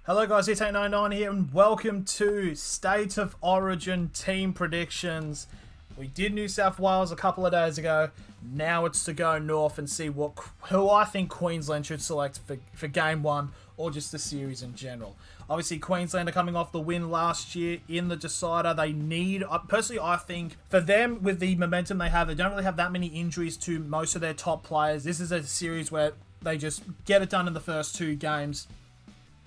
Hello guys, it's 899 here and welcome to State of Origin team predictions. We did New South Wales a couple of days ago. Now it's to go north and see who I think Queensland should select for game one or just the series in general. Obviously, Queensland are coming off the win last year in the decider. They need, personally, I think, for them, with the momentum they have, they don't really have that many injuries to most of their top players. This is a series where they just get it done in the first two games.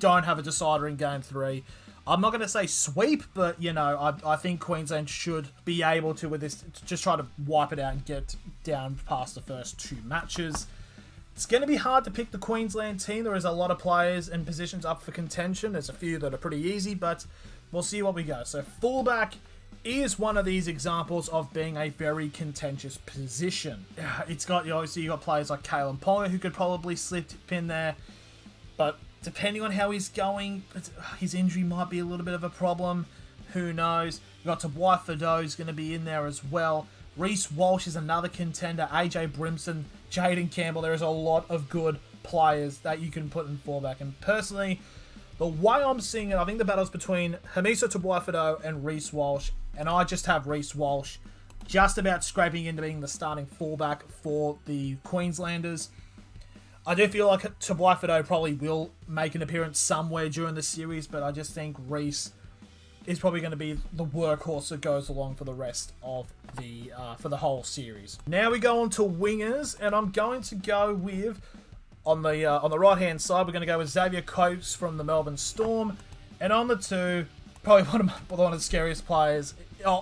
Don't have a decider in game three. I'm not going to say sweep, but, you know, I think Queensland should be able to, with this, just try to wipe it out and get down past the first two matches. It's going to be hard to pick the Queensland team. There is a lot of players and positions up for contention. There's a few that are pretty easy, but we'll see what we go. So fullback is one of these examples of being a very contentious position. It's got, obviously, you got players like Kalen Ponga who could probably slip in there, but depending on how he's going, his injury might be a little bit of a problem. Who knows? You've got Tabwai Fado's going to be in there as well. Reece Walsh is another contender. AJ Brimson, Jaden Campbell. There is a lot of good players that you can put in fullback. And personally, the way I'm seeing it, I think the battle's between Hamiso Tabwai Fado and Reece Walsh. And I just have Reece Walsh just about scraping into being the starting fullback for the Queenslanders. I do feel like Tabwai Fado probably will make an appearance somewhere during the series, but I just think Reece is probably going to be the workhorse that goes along for the rest of the for the whole series. Now we go on to wingers, and I'm going to go with on the right hand side. We're going to go with Xavier Coates from the Melbourne Storm, and on the two, probably one of the scariest players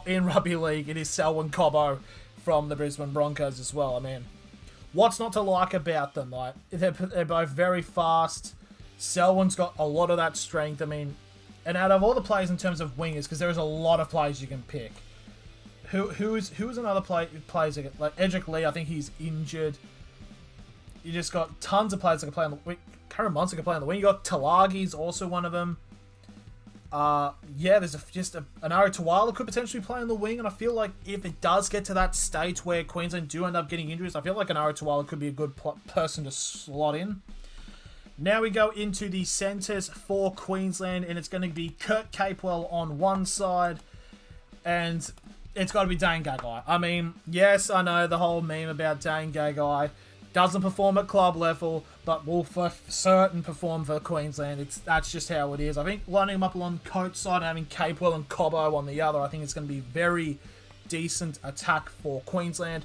in rugby league. It is Selwyn Cobbo from the Brisbane Broncos as well. I mean, what's not to like about them? Like, they're both very fast. Selwyn's got a lot of that strength. I mean, and out of all the players in terms of wingers, because there is a lot of players you can pick. Who is another players like Edric Lee? I think he's injured. You just got tons of players that can play on the wing. Karen Monson can play on the wing. You got Talagi's also one of them. Yeah, there's an Ari Tawala could potentially play on the wing, and I feel like if it does get to that stage where Queensland do end up getting injuries, I feel like an Ari Tawala could be a good person to slot in. Now we go into the centres for Queensland, and it's going to be Kurt Capewell on one side, and it's got to be Dane Gagai. I mean, yes, I know the whole meme about Dane Gagai doesn't perform at club level, but will for certain perform for Queensland. That's just how it is. I think lining him up along Coates' side and having Capewell and Cobbo on the other, I think it's going to be very decent attack for Queensland.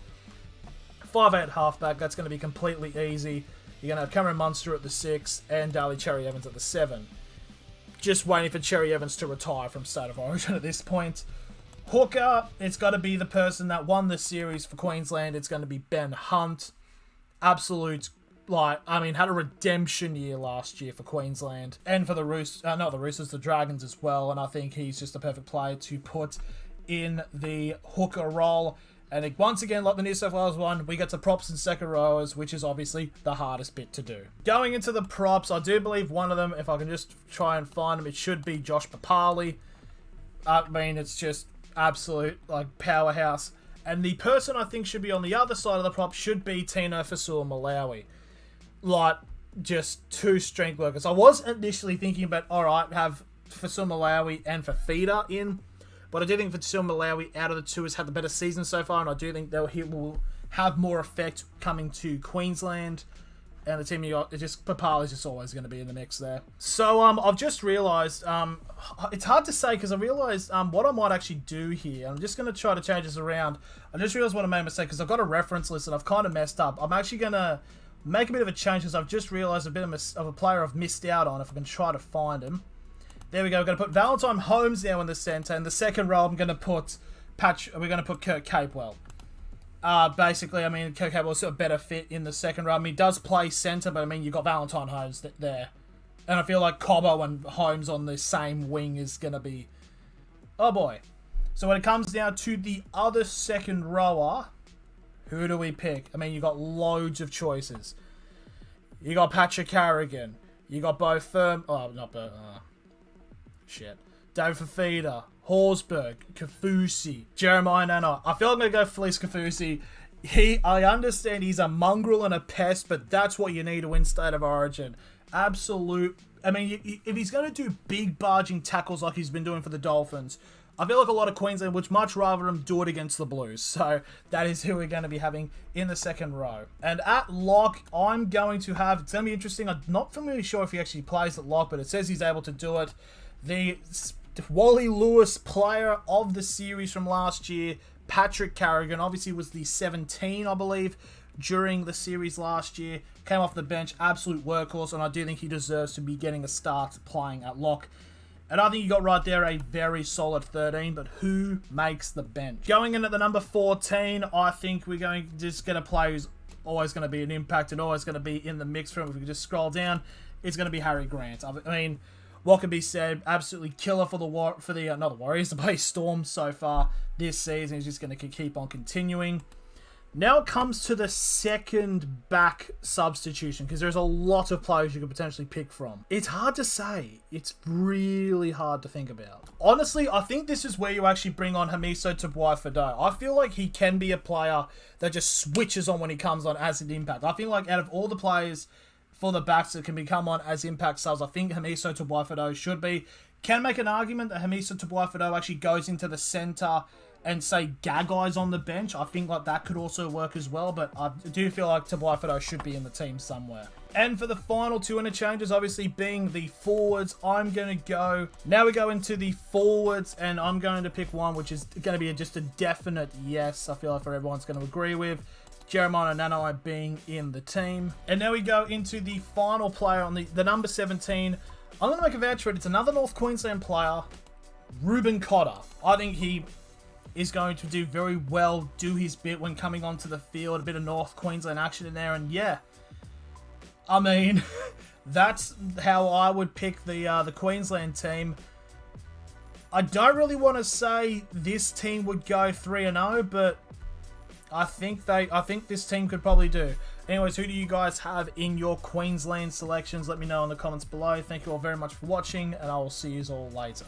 5'8" halfback, that's going to be completely easy. You're going to have Cameron Munster at the 6 and Daly Cherry Evans at the 7. Just waiting for Cherry Evans to retire from State of Origin at this point. Hooker, it's got to be the person that won the series for Queensland. It's going to be Ben Hunt. Absolute, had a redemption year last year for Queensland. And for the the Dragons as well. And I think he's just the perfect player to put in the hooker role. And once again, like the New South Wales one, we get to props and second rowers, which is obviously the hardest bit to do. Going into the props, I do believe one of them, if I can just try and find them, it should be Josh Papali. I mean, it's just absolute, powerhouse. And the person I think should be on the other side of the prop should be Tino Fasua-Malawi. Just two strength workers. I was initially thinking about, alright, have Fasua-Malawi and Fafita in. But I do think Fasua-Malawi out of the two has had the better season so far, and I do think he will have more effect coming to Queensland. And the team you got, Papali is just always going to be in the mix there. So I've just realised, it's hard to say because I realised what I might actually do here. I'm just going to try to change this around. I just realised what I made a mistake because I've got a reference list and I've kind of messed up. I'm actually going to make a bit of a change because I've just realised a bit of a player I've missed out on if I can try to find him. There we go. We're going to put Valentine Holmes now in the centre. And the second row, we're going to put Kurt Capewell. Basically, I mean, Kurt Capewell's a better fit in the second row. I mean, he does play centre, but I mean, you've got Valentine Holmes there. And I feel like Cobbo and Holmes on the same wing is going to be... Oh, boy. So when it comes down to the other second rower, who do we pick? I mean, you've got loads of choices. You got Patrick Carrigan. You got Beau Firm... Oh, not Beau... Shit. David Fafita, Horsburgh, Kafusi, Jeremiah Nana. I feel I'm going to go Felice Kafusi. I understand he's a mongrel and a pest, but that's what you need to win State of Origin. Absolute I mean, if he's going to do big barging tackles like he's been doing for the Dolphins, I feel like a lot of Queensland would much rather him do it against the Blues. So that is who we're going to be having in the second row. And at lock, I'm going to have, it's going to be interesting. I'm not really sure if he actually plays at lock, but it says he's able to do it. The Wally Lewis player of the series from last year, Patrick Carrigan, obviously was the 17, I believe, during the series last year. Came off the bench, absolute workhorse, and I do think he deserves to be getting a start playing at lock. And I think you got right there a very solid 13, but who makes the bench? Going in at the number 14, I think we're just going to play who's always going to be an impact and always going to be in the mix for him. If we can just scroll down, it's going to be Harry Grant. I mean, what can be said? Absolutely killer for the not the Warriors, the Storm so far this season. He's just going to keep on continuing. Now it comes to the second back substitution, because there's a lot of players you could potentially pick from. It's hard to say. It's really hard to think about. Honestly, I think this is where you actually bring on Hamiso Tabuai-Fidow. I feel like he can be a player that just switches on when he comes on as an impact. I feel like out of all the players for the backs that can become on as impact subs, I think Hamiso Tabuai-Fidow should be. Can make an argument that Hamiso Tabuai-Fidow actually goes into the centre and say Gagai's on the bench. I think like that could also work as well, but I do feel like Tabuai-Fidow should be in the team somewhere. And for the final two interchanges, obviously being the forwards, I'm going to go... Now we go into the forwards, and I'm going to pick one which is going to be just a definite yes. I feel like everyone's going to agree with Jeremiah Nanai being in the team. And now we go into the final player on the number 17. I'm going to make a vouch for it. It's another North Queensland player, Ruben Cotter. I think he is going to do very well, do his bit when coming onto the field, a bit of North Queensland action in there, and yeah, I mean, that's how I would pick the Queensland team. I don't really want to say this team would go 3-0, but I think this team could probably do. Anyways, who do you guys have in your Queensland selections? Let me know in the comments below. Thank you all very much for watching, and I will see you all later.